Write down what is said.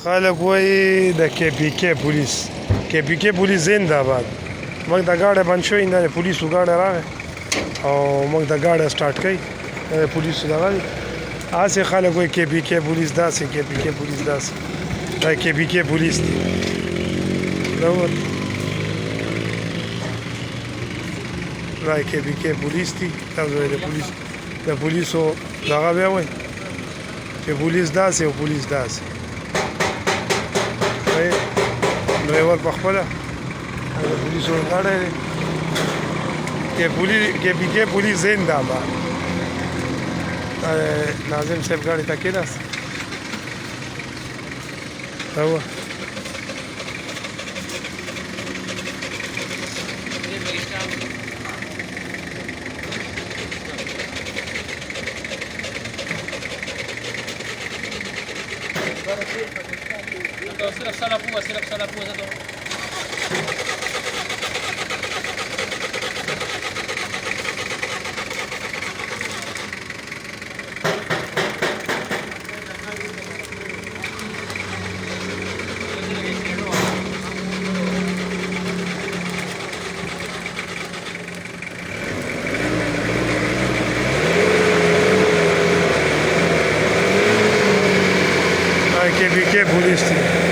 خلک وایي د کې پی کې پولیس کې پی کې پولیس زنده باد موږ د ګاډی بند شوی نه پولیسو ګاډی راغی او موږ د ګاډی سټارټ کړی پولیسو دغه هسې خلک وایي کې پی کې پولیس داسې کې پی کې پولیس داسې دا کې پی کې پولیس دی دا کې پی کې پولیس دی د پولیسو دغه بیا وایي چې پولیس داسې او پولیس داسې ډرایور په خپله د پولیسو ګاډی دی کې پی کې پولیس زنده باد ناظم صاحب ګاډي ته کېناست دا وه صرف سلا پوه زه ته کې پی کې پولیس دی